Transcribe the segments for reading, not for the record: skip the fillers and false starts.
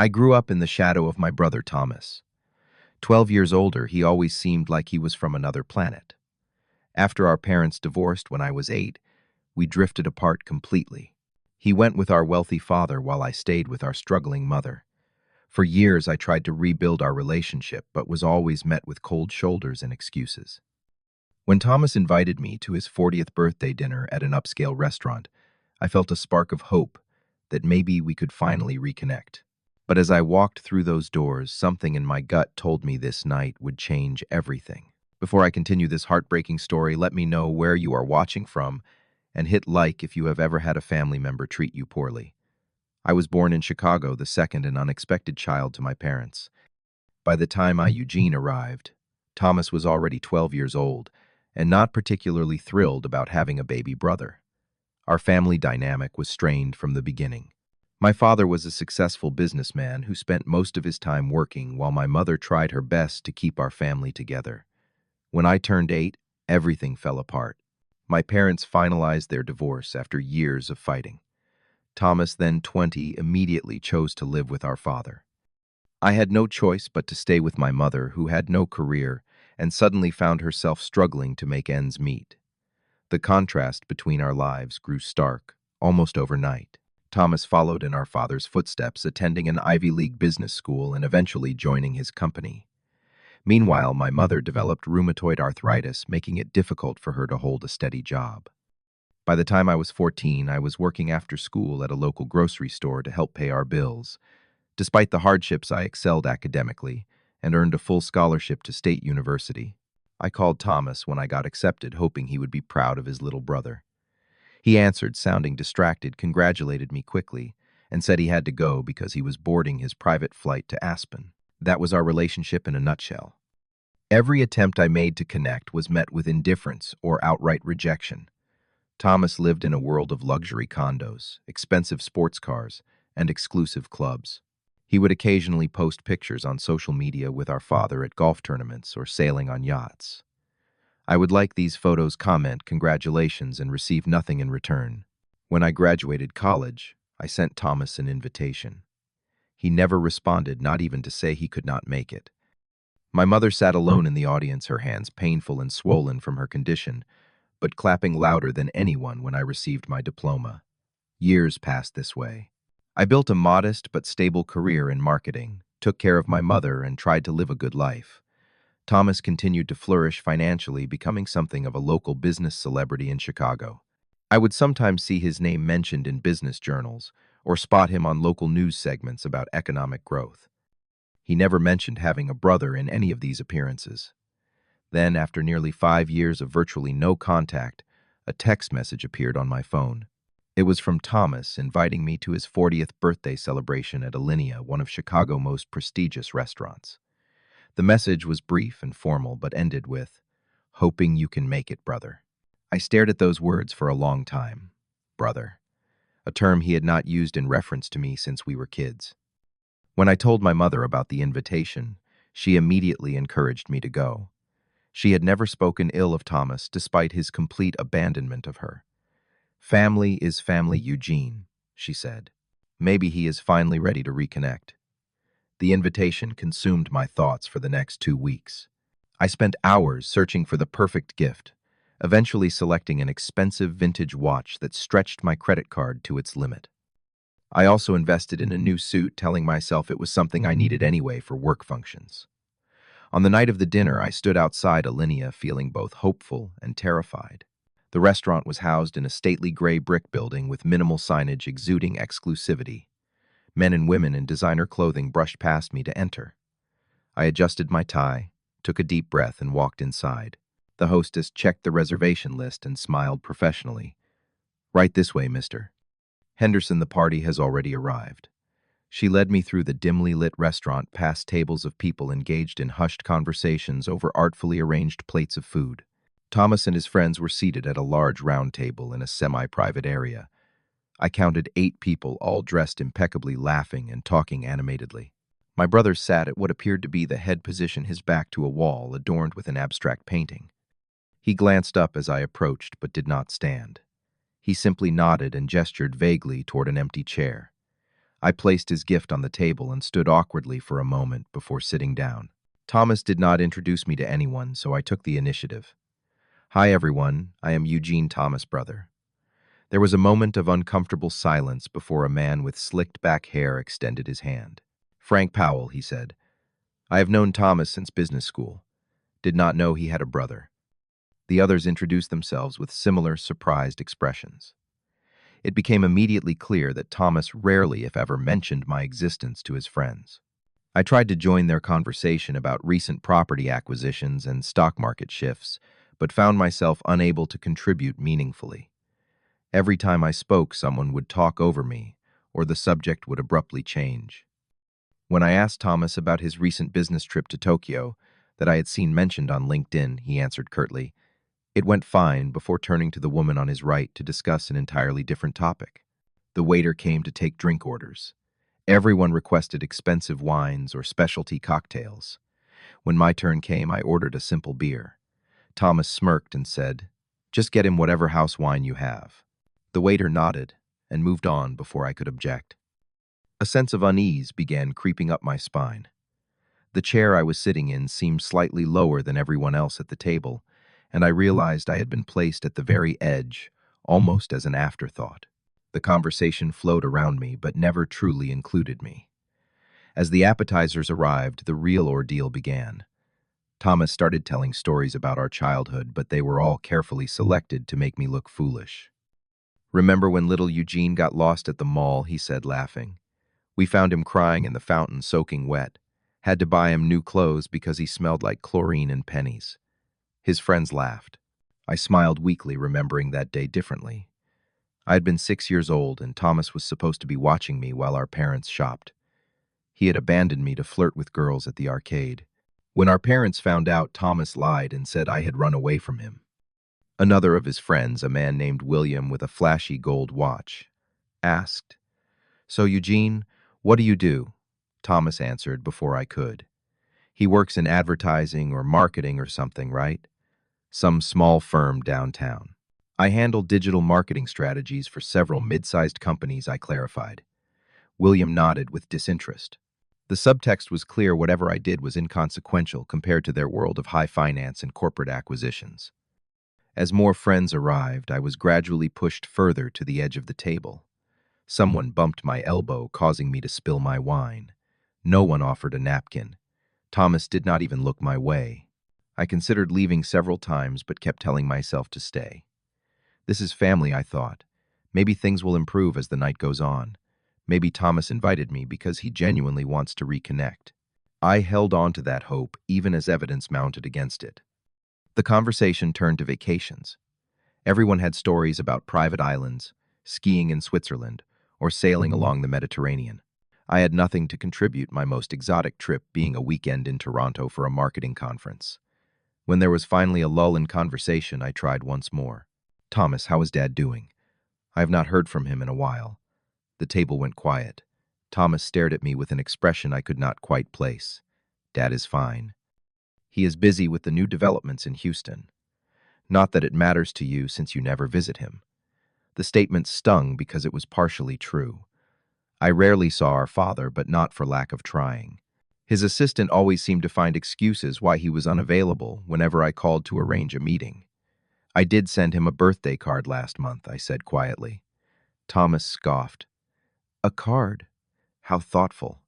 I grew up in the shadow of my brother Thomas. 12 years older, he always seemed like he was from another planet. After our parents divorced when I was 8, we drifted apart completely. He went with our wealthy father while I stayed with our struggling mother. For years, I tried to rebuild our relationship, but was always met with cold shoulders and excuses. When Thomas invited me to his 40th birthday dinner at an upscale restaurant, I felt a spark of hope that maybe we could finally reconnect. But as I walked through those doors, something in my gut told me this night would change everything. Before I continue this heartbreaking story, let me know where you are watching from and hit like if you have ever had a family member treat you poorly. I was born in Chicago, the second and unexpected child to my parents. By the time Eugene arrived, Thomas was already 12 years old and not particularly thrilled about having a baby brother. Our family dynamic was strained from the beginning. My father was a successful businessman who spent most of his time working while my mother tried her best to keep our family together. When I turned 8, everything fell apart. My parents finalized their divorce after years of fighting. Thomas, then 20, immediately chose to live with our father. I had no choice but to stay with my mother, who had no career and suddenly found herself struggling to make ends meet. The contrast between our lives grew stark, almost overnight. Thomas followed in our father's footsteps, attending an Ivy League business school and eventually joining his company. Meanwhile, my mother developed rheumatoid arthritis, making it difficult for her to hold a steady job. By the time I was 14, I was working after school at a local grocery store to help pay our bills. Despite the hardships, I excelled academically and earned a full scholarship to State University. I called Thomas when I got accepted, hoping he would be proud of his little brother. He answered, sounding distracted, congratulated me quickly, and said he had to go because he was boarding his private flight to Aspen. That was our relationship in a nutshell. Every attempt I made to connect was met with indifference or outright rejection. Thomas lived in a world of luxury condos, expensive sports cars, and exclusive clubs. He would occasionally post pictures on social media with our father at golf tournaments or sailing on yachts. I would like these photos, comment congratulations, and receive nothing in return. When I graduated college, I sent Thomas an invitation. He never responded, not even to say he could not make it. My mother sat alone in the audience, her hands painful and swollen from her condition, but clapping louder than anyone when I received my diploma. Years passed this way. I built a modest but stable career in marketing, took care of my mother, and tried to live a good life. Thomas continued to flourish financially, becoming something of a local business celebrity in Chicago. I would sometimes see his name mentioned in business journals or spot him on local news segments about economic growth. He never mentioned having a brother in any of these appearances. Then, after nearly 5 years of virtually no contact, a text message appeared on my phone. It was from Thomas, inviting me to his 40th birthday celebration at Alinea, one of Chicago's most prestigious restaurants. The message was brief and formal, but ended with, "Hoping you can make it, brother." I stared at those words for a long time. Brother, a term he had not used in reference to me since we were kids. When I told my mother about the invitation, she immediately encouraged me to go. She had never spoken ill of Thomas, despite his complete abandonment of her. "Family is family, Eugene," she said. "Maybe he is finally ready to reconnect." The invitation consumed my thoughts for the next 2 weeks. I spent hours searching for the perfect gift, eventually selecting an expensive vintage watch that stretched my credit card to its limit. I also invested in a new suit, telling myself it was something I needed anyway for work functions. On the night of the dinner, I stood outside Alinea feeling both hopeful and terrified. The restaurant was housed in a stately gray brick building with minimal signage exuding exclusivity. Men and women in designer clothing brushed past me to enter. I adjusted my tie, took a deep breath, and walked inside. The hostess checked the reservation list and smiled professionally. "Right this way, mister. Henderson, the party has already arrived." She led me through the dimly lit restaurant, past tables of people engaged in hushed conversations over artfully arranged plates of food. Thomas and his friends were seated at a large round table in a semi-private area. I counted 8 people, all dressed impeccably, laughing and talking animatedly. My brother sat at what appeared to be the head position, his back to a wall adorned with an abstract painting. He glanced up as I approached, but did not stand. He simply nodded and gestured vaguely toward an empty chair. I placed his gift on the table and stood awkwardly for a moment before sitting down. Thomas did not introduce me to anyone, so I took the initiative. Hi, everyone. I am Eugene Thomas' brother. There was a moment of uncomfortable silence before a man with slicked back hair extended his hand. Frank Powell, he said. I have known Thomas since business school. Did not know he had a brother. The others introduced themselves with similar surprised expressions. It became immediately clear that Thomas rarely, if ever, mentioned my existence to his friends. I tried to join their conversation about recent property acquisitions and stock market shifts, but found myself unable to contribute meaningfully. Every time I spoke, someone would talk over me, or the subject would abruptly change. When I asked Thomas about his recent business trip to Tokyo, that I had seen mentioned on LinkedIn, he answered curtly, "It went fine," before turning to the woman on his right to discuss an entirely different topic. The waiter came to take drink orders. Everyone requested expensive wines or specialty cocktails. When my turn came, I ordered a simple beer. Thomas smirked and said, "Just get him whatever house wine you have." The waiter nodded and moved on before I could object. A sense of unease began creeping up my spine. The chair I was sitting in seemed slightly lower than everyone else at the table, and I realized I had been placed at the very edge, almost as an afterthought. The conversation flowed around me, but never truly included me. As the appetizers arrived, the real ordeal began. Thomas started telling stories about our childhood, but they were all carefully selected to make me look foolish. "Remember when little Eugene got lost at the mall?" he said, laughing. "We found him crying in the fountain, soaking wet. Had to buy him new clothes because he smelled like chlorine and pennies." His friends laughed. I smiled weakly, remembering that day differently. I had been 6 years old, and Thomas was supposed to be watching me while our parents shopped. He had abandoned me to flirt with girls at the arcade. When our parents found out, Thomas lied and said I had run away from him. Another of his friends, a man named William with a flashy gold watch, asked, "So, Eugene, what do you do?" Thomas answered before I could. "He works in advertising or marketing or something, right? Some small firm downtown." "I handle digital marketing strategies for several mid-sized companies," I clarified. William nodded with disinterest. The subtext was clear: whatever I did was inconsequential compared to their world of high finance and corporate acquisitions. As more friends arrived, I was gradually pushed further to the edge of the table. Someone bumped my elbow, causing me to spill my wine. No one offered a napkin. Thomas did not even look my way. I considered leaving several times, but kept telling myself to stay. This is family, I thought. Maybe things will improve as the night goes on. Maybe Thomas invited me because he genuinely wants to reconnect. I held on to that hope, even as evidence mounted against it. The conversation turned to vacations. Everyone had stories about private islands, skiing in Switzerland, or sailing along the Mediterranean. I had nothing to contribute, my most exotic trip being a weekend in Toronto for a marketing conference. When there was finally a lull in conversation, I tried once more. "Thomas, how is Dad doing? I have not heard from him in a while." The table went quiet. Thomas stared at me with an expression I could not quite place. "Dad is fine. He is busy with the new developments in Houston. Not that it matters to you since you never visit him." The statement stung because it was partially true. I rarely saw our father, but not for lack of trying. His assistant always seemed to find excuses why he was unavailable whenever I called to arrange a meeting. "I did send him a birthday card last month," I said quietly. Thomas scoffed. "A card? How thoughtful."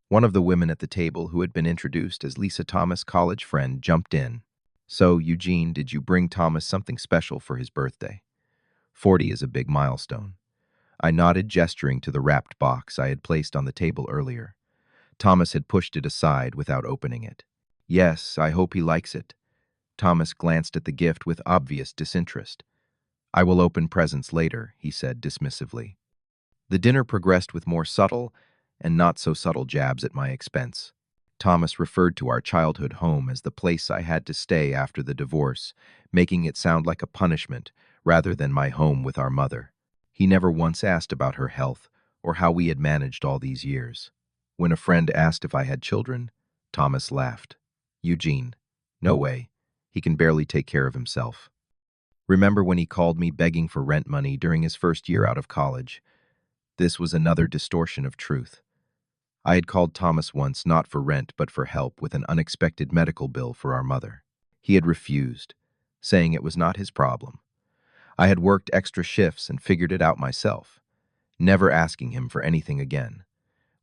One of the women at the table, who had been introduced as Lisa Thomas' college friend, jumped in. "So, Eugene, did you bring Thomas something special for his birthday? 40 is a big milestone." I nodded, gesturing to the wrapped box I had placed on the table earlier. Thomas had pushed it aside without opening it. "Yes, I hope he likes it." Thomas glanced at the gift with obvious disinterest. "I will open presents later," he said dismissively. The dinner progressed with more subtle and not so subtle jabs at my expense. Thomas referred to our childhood home as the place I had to stay after the divorce, making it sound like a punishment rather than my home with our mother. He never once asked about her health or how we had managed all these years. When a friend asked if I had children, Thomas laughed. "Eugene, no way. He can barely take care of himself." Remember when he called me begging for rent money during his first year out of college? This was another distortion of truth. I had called Thomas once not for rent but for help with an unexpected medical bill for our mother. He had refused, saying it was not his problem. I had worked extra shifts and figured it out myself, never asking him for anything again.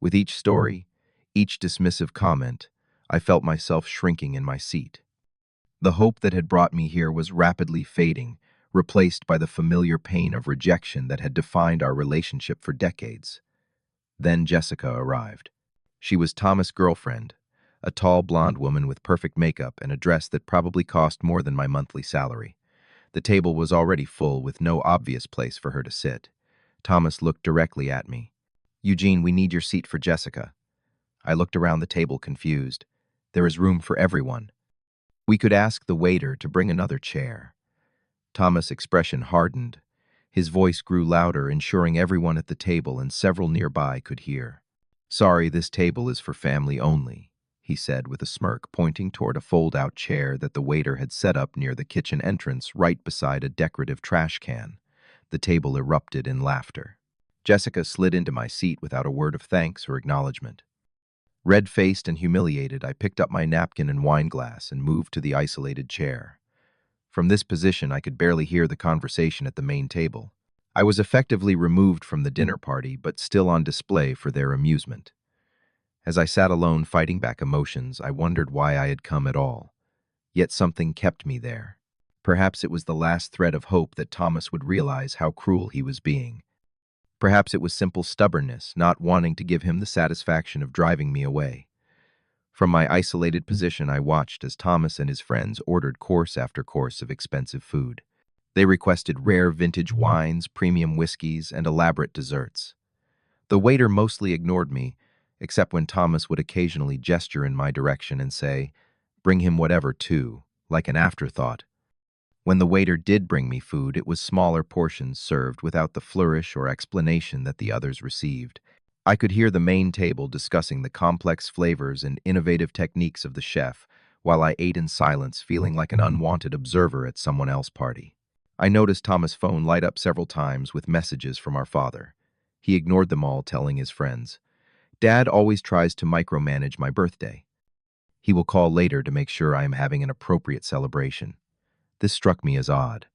With each story, each dismissive comment, I felt myself shrinking in my seat. The hope that had brought me here was rapidly fading, replaced by the familiar pain of rejection that had defined our relationship for decades. Then Jessica arrived. She was Thomas' girlfriend, a tall blonde woman with perfect makeup and a dress that probably cost more than my monthly salary. The table was already full with no obvious place for her to sit. Thomas looked directly at me. "Eugene, we need your seat for Jessica." I looked around the table confused. There is room for everyone. We could ask the waiter to bring another chair. Thomas' expression hardened. His voice grew louder, ensuring everyone at the table and several nearby could hear. "Sorry, this table is for family only," he said with a smirk, pointing toward a fold-out chair that the waiter had set up near the kitchen entrance right beside a decorative trash can. The table erupted in laughter. Jessica slid into my seat without a word of thanks or acknowledgement. Red-faced and humiliated, I picked up my napkin and wine glass and moved to the isolated chair. From this position, I could barely hear the conversation at the main table. I was effectively removed from the dinner party, but still on display for their amusement. As I sat alone fighting back emotions, I wondered why I had come at all. Yet something kept me there. Perhaps it was the last thread of hope that Thomas would realize how cruel he was being. Perhaps it was simple stubbornness, not wanting to give him the satisfaction of driving me away. From my isolated position, I watched as Thomas and his friends ordered course after course of expensive food. They requested rare vintage wines, premium whiskeys, and elaborate desserts. The waiter mostly ignored me, except when Thomas would occasionally gesture in my direction and say, "Bring him whatever, too," like an afterthought. When the waiter did bring me food, it was smaller portions served without the flourish or explanation that the others received. I could hear the main table discussing the complex flavors and innovative techniques of the chef, while I ate in silence, feeling like an unwanted observer at someone else's party. I noticed Thomas' phone light up several times with messages from our father. He ignored them all, telling his friends, "Dad always tries to micromanage my birthday. He will call later to make sure I am having an appropriate celebration." This struck me as odd.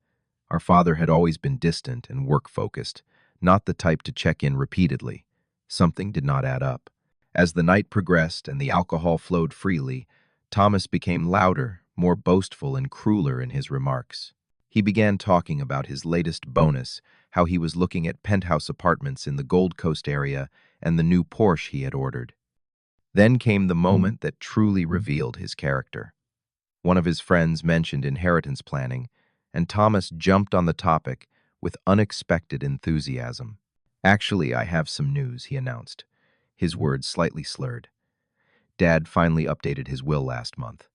Our father had always been distant and work-focused, not the type to check in repeatedly. Something did not add up. As the night progressed and the alcohol flowed freely, Thomas became louder, more boastful and crueler in his remarks. He began talking about his latest bonus, how he was looking at penthouse apartments in the Gold Coast area and the new Porsche he had ordered. Then came the moment that truly revealed his character. One of his friends mentioned inheritance planning, and Thomas jumped on the topic with unexpected enthusiasm. "Actually, I have some news," he announced, his words slightly slurred. "Dad finally updated his will last month.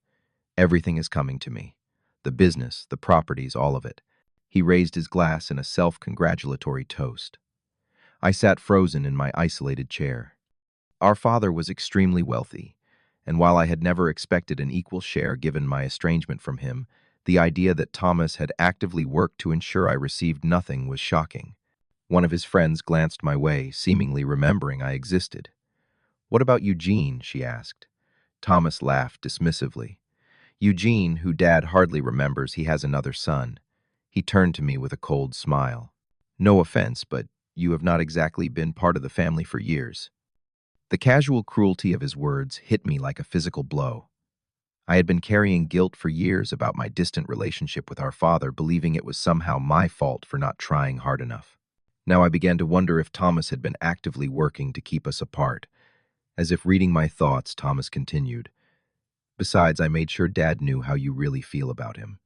Everything is coming to me. The business, the properties, all of it." He raised his glass in a self-congratulatory toast. I sat frozen in my isolated chair. Our father was extremely wealthy, and while I had never expected an equal share given my estrangement from him, the idea that Thomas had actively worked to ensure I received nothing was shocking. One of his friends glanced my way, seemingly remembering I existed. "What about Eugene?" she asked. Thomas laughed dismissively. "Eugene, who Dad hardly remembers, he has another son." He turned to me with a cold smile. "No offense, but you have not exactly been part of the family for years." The casual cruelty of his words hit me like a physical blow. I had been carrying guilt for years about my distant relationship with our father, believing it was somehow my fault for not trying hard enough. Now I began to wonder if Thomas had been actively working to keep us apart. As if reading my thoughts, Thomas continued, "Besides, I made sure Dad knew how you really feel about him.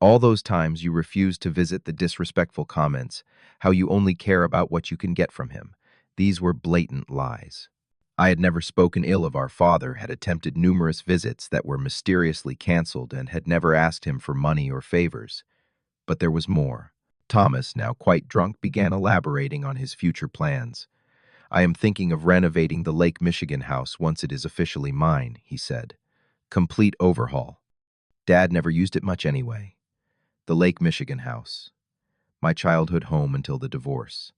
All those times you refused to visit, the disrespectful comments, how you only care about what you can get from him. These were blatant lies. I had never spoken ill of our father, had attempted numerous visits that were mysteriously canceled, and had never asked him for money or favors. But there was more. Thomas, now quite drunk, began elaborating on his future plans. "I am thinking of renovating the Lake Michigan house once it is officially mine," he said. "Complete overhaul. Dad never used it much anyway." The Lake Michigan house. My childhood home until the divorce.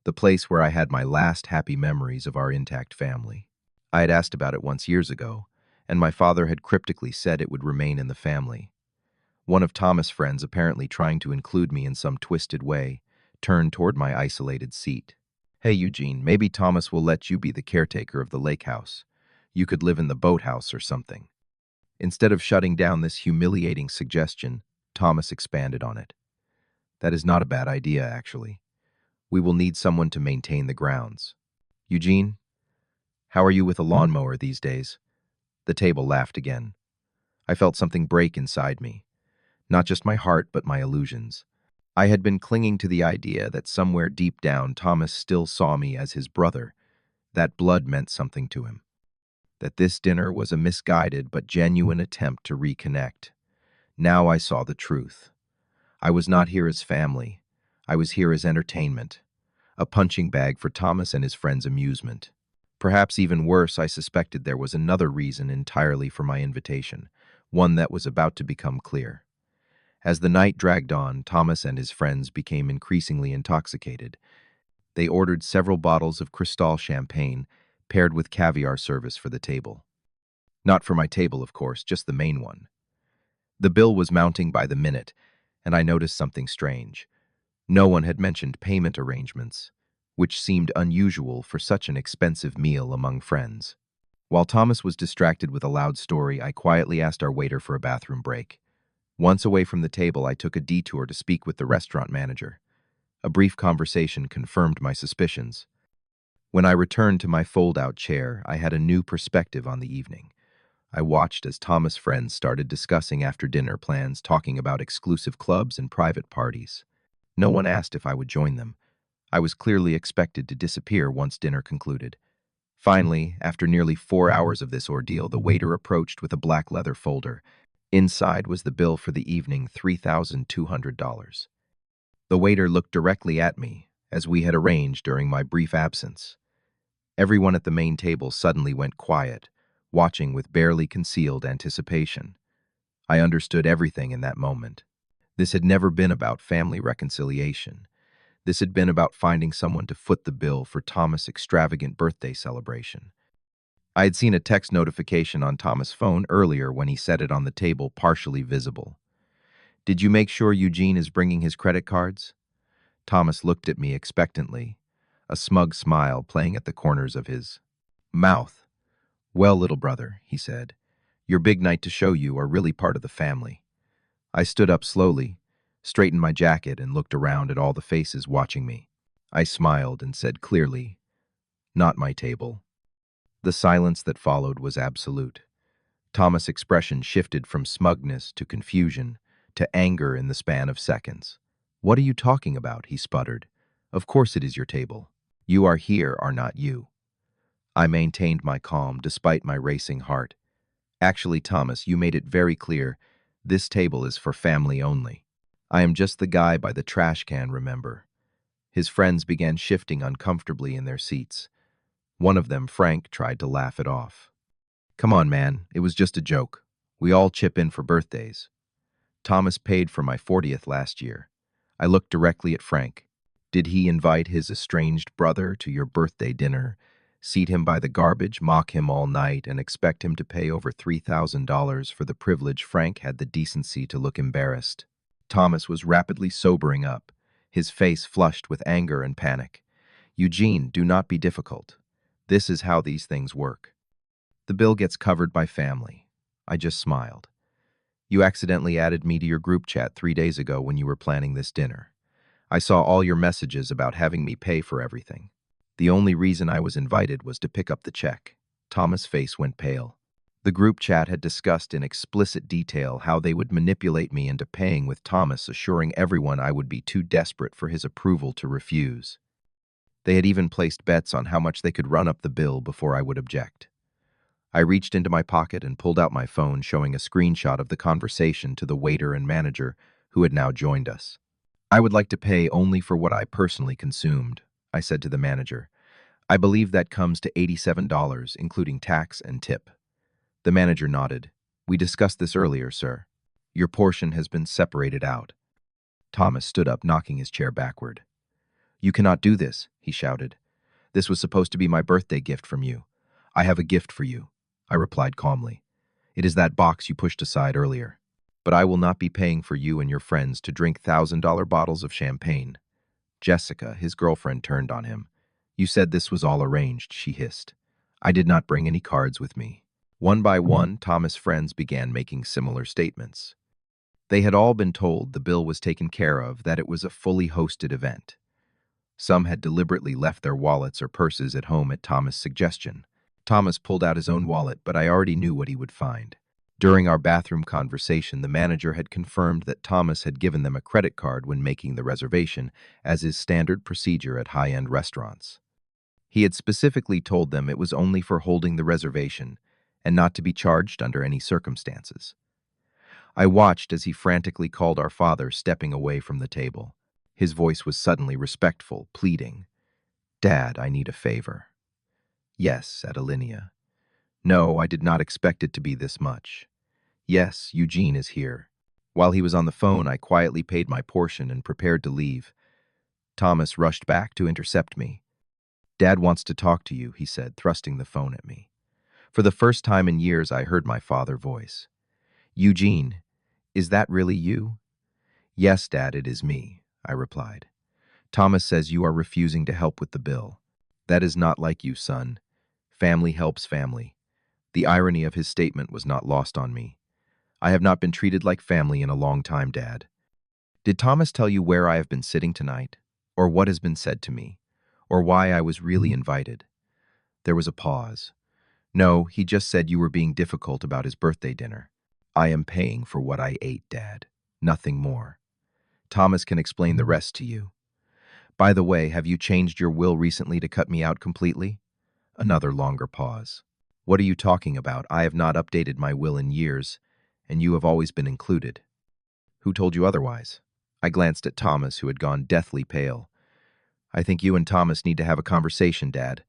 the place where I had my last happy memories of our intact family. I had asked about it once years ago, and my father had cryptically said it would remain in the family. One of Thomas' friends, apparently trying to include me in some twisted way, turned toward my isolated seat. "Hey, Eugene, maybe Thomas will let you be the caretaker of the lake house. You could live in the boathouse or something." Instead of shutting down this humiliating suggestion, Thomas expanded on it. "That is not a bad idea, actually. We will need someone to maintain the grounds. Eugene, how are you with a lawnmower these days?" The table laughed again. I felt something break inside me. Not just my heart, but my illusions. I had been clinging to the idea that somewhere deep down Thomas still saw me as his brother, that blood meant something to him, that this dinner was a misguided but genuine attempt to reconnect. Now I saw the truth. I was not here as family. I was here as entertainment, a punching bag for Thomas and his friends' amusement. Perhaps even worse, I suspected there was another reason entirely for my invitation, one that was about to become clear. As the night dragged on, Thomas and his friends became increasingly intoxicated. They ordered several bottles of Cristal champagne, paired with caviar service for the table. Not for my table, of course, just the main one. The bill was mounting by the minute, and I noticed something strange. No one had mentioned payment arrangements, which seemed unusual for such an expensive meal among friends. While Thomas was distracted with a loud story, I quietly asked our waiter for a bathroom break. Once away from the table, I took a detour to speak with the restaurant manager. A brief conversation confirmed my suspicions. When I returned to my fold-out chair, I had a new perspective on the evening. I watched as Thomas' friends started discussing after-dinner plans, talking about exclusive clubs and private parties. No one asked if I would join them. I was clearly expected to disappear once dinner concluded. Finally, after nearly 4 hours of this ordeal, the waiter approached with a black leather folder. Inside was the bill for the evening, $3,200. The waiter looked directly at me, as we had arranged during my brief absence. Everyone at the main table suddenly went quiet, watching with barely concealed anticipation. I understood everything in that moment. This had never been about family reconciliation. This had been about finding someone to foot the bill for Thomas' extravagant birthday celebration. I had seen a text notification on Thomas' phone earlier when he set it on the table, partially visible. "Did you make sure Eugene is bringing his credit cards?" Thomas looked at me expectantly, a smug smile playing at the corners of his mouth. "Well, little brother," he said, "your big night to show you are really part of the family." I stood up slowly, straightened my jacket, and looked around at all the faces watching me. I smiled and said clearly, "Not my table." The silence that followed was absolute. Thomas' expression shifted from smugness to confusion to anger in the span of seconds. "What are you talking about?" he sputtered. "Of course it is your table. You are here, are not you?" I maintained my calm despite my racing heart. "Actually, Thomas, you made it very clear. This table is for family only. I am just the guy by the trash can, remember?" His friends began shifting uncomfortably in their seats. One of them, Frank, tried to laugh it off. "Come on, man, it was just a joke. We all chip in for birthdays. Thomas paid for my 40th last year." I looked directly at Frank. "Did he invite his estranged brother to your birthday dinner, seat him by the garbage, mock him all night, and expect him to pay over $3,000 for the privilege?" Frank had the decency to look embarrassed. Thomas was rapidly sobering up, his face flushed with anger and panic. "Eugene, do not be difficult. This is how these things work. The bill gets covered by family." I just smiled. "You accidentally added me to your group chat 3 days ago when you were planning this dinner. I saw all your messages about having me pay for everything. The only reason I was invited was to pick up the check." Thomas' face went pale. The group chat had discussed in explicit detail how they would manipulate me into paying, with Thomas assuring everyone I would be too desperate for his approval to refuse. They had even placed bets on how much they could run up the bill before I would object. I reached into my pocket and pulled out my phone, showing a screenshot of the conversation to the waiter and manager who had now joined us. "I would like to pay only for what I personally consumed," I said to the manager. "I believe that comes to $87, including tax and tip." The manager nodded. "We discussed this earlier, sir. Your portion has been separated out." Thomas stood up, knocking his chair backward. "You cannot do this," he shouted. "This was supposed to be my birthday gift from you." "I have a gift for you," I replied calmly. "It is that box you pushed aside earlier. But I will not be paying for you and your friends to drink $1,000 bottles of champagne." Jessica, his girlfriend, turned on him. "You said this was all arranged," she hissed. "I did not bring any cards with me." One by one, Thomas' friends began making similar statements. They had all been told the bill was taken care of, that it was a fully hosted event. Some had deliberately left their wallets or purses at home at Thomas' suggestion. Thomas pulled out his own wallet, but I already knew what he would find. During our bathroom conversation, the manager had confirmed that Thomas had given them a credit card when making the reservation, as is standard procedure at high-end restaurants. He had specifically told them it was only for holding the reservation and not to be charged under any circumstances. I watched as he frantically called our father, stepping away from the table. His voice was suddenly respectful, pleading. "Dad, I need a favor." "Yes," said Alinea. "No, I did not expect it to be this much." "Yes, Eugene is here." While he was on the phone, I quietly paid my portion and prepared to leave. Thomas rushed back to intercept me. "Dad wants to talk to you," he said, thrusting the phone at me. For the first time in years, I heard my father's voice. "Eugene, is that really you?" "Yes, Dad, it is me," I replied. "Thomas says you are refusing to help with the bill. That is not like you, son. Family helps family." The irony of his statement was not lost on me. "I have not been treated like family in a long time, Dad." "Did Thomas tell you where I have been sitting tonight? Or what has been said to me? Or why I was really invited?" There was a pause. "No, he just said you were being difficult about his birthday dinner." "I am paying for what I ate, Dad. Nothing more. Thomas can explain the rest to you. By the way, have you changed your will recently to cut me out completely?" Another longer pause. "What are you talking about? I have not updated my will in years, and you have always been included." "Who told you otherwise?" I glanced at Thomas, who had gone deathly pale. "I think you and Thomas need to have a conversation, Dad.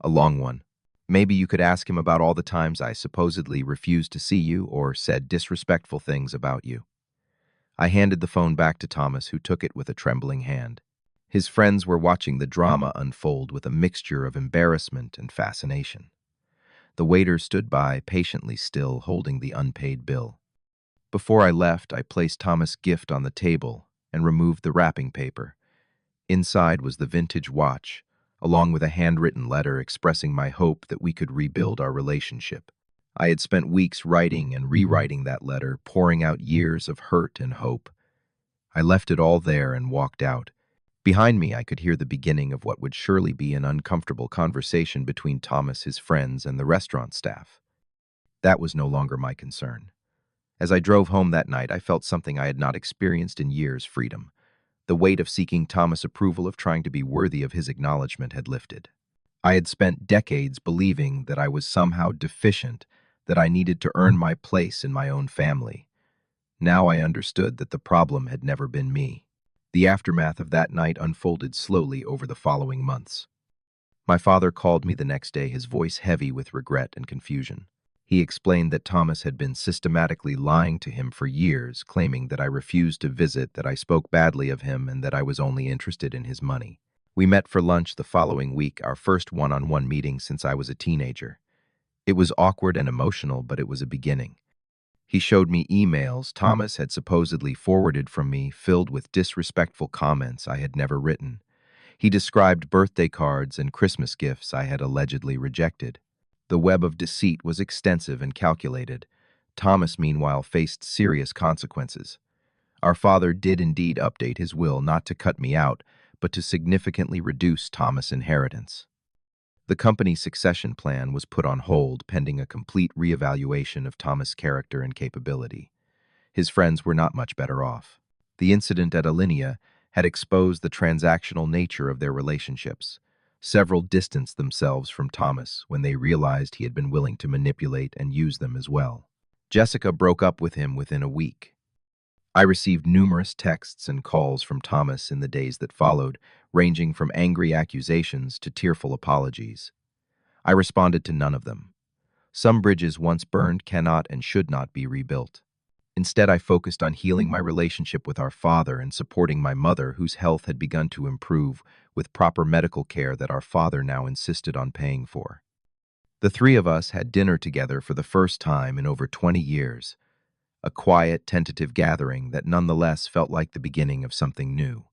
A long one. Maybe you could ask him about all the times I supposedly refused to see you or said disrespectful things about you." I handed the phone back to Thomas, who took it with a trembling hand. His friends were watching the drama unfold with a mixture of embarrassment and fascination. The waiter stood by, patiently still, holding the unpaid bill. Before I left, I placed Thomas' gift on the table and removed the wrapping paper. Inside was the vintage watch, along with a handwritten letter expressing my hope that we could rebuild our relationship. I had spent weeks writing and rewriting that letter, pouring out years of hurt and hope. I left it all there and walked out. Behind me, I could hear the beginning of what would surely be an uncomfortable conversation between Thomas, his friends, and the restaurant staff. That was no longer my concern. As I drove home that night, I felt something I had not experienced in years: freedom. The weight of seeking Thomas' approval, of trying to be worthy of his acknowledgement, had lifted. I had spent decades believing that I was somehow deficient, that I needed to earn my place in my own family. Now I understood that the problem had never been me. The aftermath of that night unfolded slowly over the following months. My father called me the next day, his voice heavy with regret and confusion. He explained that Thomas had been systematically lying to him for years, claiming that I refused to visit, that I spoke badly of him, and that I was only interested in his money. We met for lunch the following week, our first one-on-one meeting since I was a teenager. It was awkward and emotional, but it was a beginning. He showed me emails Thomas had supposedly forwarded from me, filled with disrespectful comments I had never written. He described birthday cards and Christmas gifts I had allegedly rejected. The web of deceit was extensive and calculated. Thomas, meanwhile, faced serious consequences. Our father did indeed update his will, not to cut me out, but to significantly reduce Thomas' inheritance. The company's succession plan was put on hold pending a complete reevaluation of Thomas' character and capability. His friends were not much better off. The incident at Alinea had exposed the transactional nature of their relationships. Several distanced themselves from Thomas when they realized he had been willing to manipulate and use them as well. Jessica broke up with him within a week. I received numerous texts and calls from Thomas in the days that followed, ranging from angry accusations to tearful apologies. I responded to none of them. Some bridges once burned cannot and should not be rebuilt. Instead, I focused on healing my relationship with our father and supporting my mother, whose health had begun to improve with proper medical care that our father now insisted on paying for. The three of us had dinner together for the first time in over 20 years, a quiet, tentative gathering that nonetheless felt like the beginning of something new.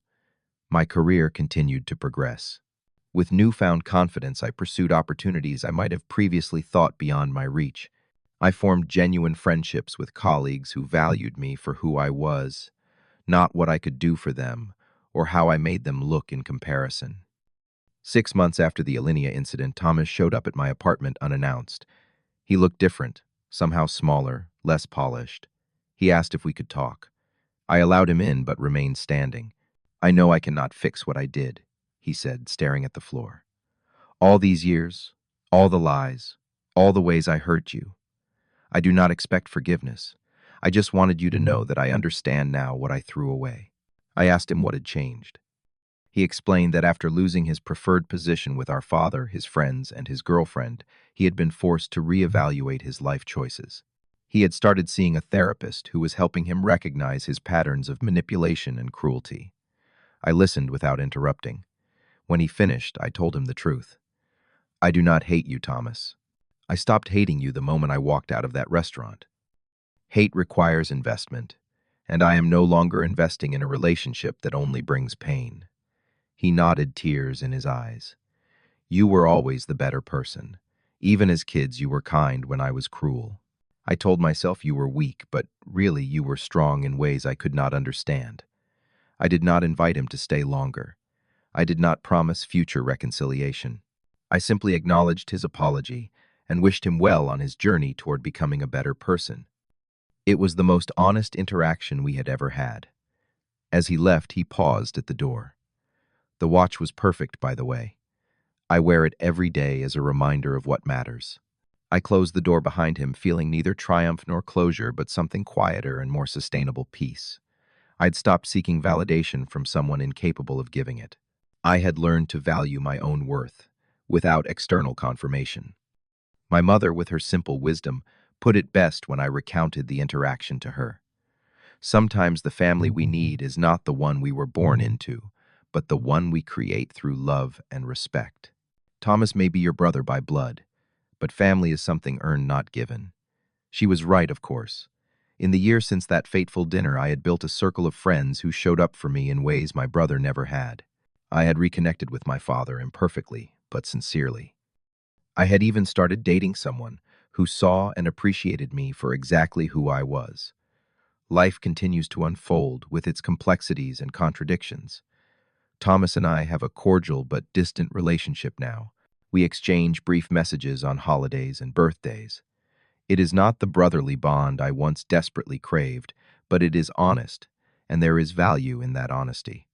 My career continued to progress. With newfound confidence, I pursued opportunities I might have previously thought beyond my reach. I formed genuine friendships with colleagues who valued me for who I was, not what I could do for them, or how I made them look in comparison. 6 months after the Alinea incident, Thomas showed up at my apartment unannounced. He looked different, somehow smaller, less polished. He asked if we could talk. I allowed him in, but remained standing. "I know I cannot fix what I did," he said, staring at the floor. "All these years, all the lies, all the ways I hurt you. I do not expect forgiveness. I just wanted you to know that I understand now what I threw away." I asked him what had changed. He explained that after losing his preferred position with our father, his friends, and his girlfriend, he had been forced to reevaluate his life choices. He had started seeing a therapist who was helping him recognize his patterns of manipulation and cruelty. I listened without interrupting. When he finished, I told him the truth. "I do not hate you, Thomas. I stopped hating you the moment I walked out of that restaurant. Hate requires investment, and I am no longer investing in a relationship that only brings pain." He nodded, tears in his eyes. "You were always the better person. Even as kids, you were kind when I was cruel. I told myself you were weak, but really you were strong in ways I could not understand." I did not invite him to stay longer. I did not promise future reconciliation. I simply acknowledged his apology and wished him well on his journey toward becoming a better person. It was the most honest interaction we had ever had. As he left, he paused at the door. The watch was perfect, by the way. I wear it every day as a reminder of what matters. I closed the door behind him, feeling neither triumph nor closure, but something quieter and more sustainable peace. I'd stopped seeking validation from someone incapable of giving it. I had learned to value my own worth, without external confirmation. My mother, with her simple wisdom, put it best when I recounted the interaction to her. "Sometimes the family we need is not the one we were born into, but the one we create through love and respect. Thomas may be your brother by blood, but family is something earned, not given." She was right, of course. In the years since that fateful dinner, I had built a circle of friends who showed up for me in ways my brother never had. I had reconnected with my father imperfectly, but sincerely. I had even started dating someone who saw and appreciated me for exactly who I was. Life continues to unfold with its complexities and contradictions. Thomas and I have a cordial but distant relationship now. We exchange brief messages on holidays and birthdays. It is not the brotherly bond I once desperately craved, but it is honest, and there is value in that honesty.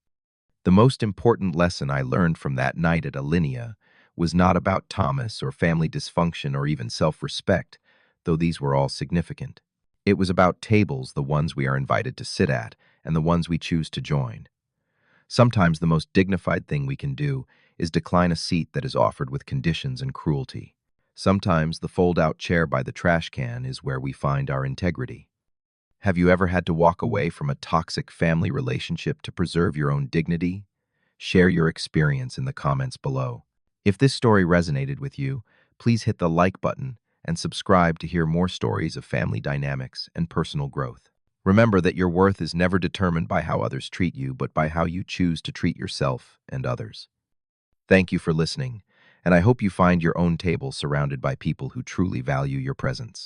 The most important lesson I learned from that night at Alinea was not about Thomas or family dysfunction or even self-respect, though these were all significant. It was about tables, the ones we are invited to sit at, and the ones we choose to join. Sometimes the most dignified thing we can do is decline a seat that is offered with conditions and cruelty. Sometimes the fold-out chair by the trash can is where we find our integrity. Have you ever had to walk away from a toxic family relationship to preserve your own dignity? Share your experience in the comments below. If this story resonated with you, please hit the like button and subscribe to hear more stories of family dynamics and personal growth. Remember that your worth is never determined by how others treat you, but by how you choose to treat yourself and others. Thank you for listening, and I hope you find your own table surrounded by people who truly value your presence.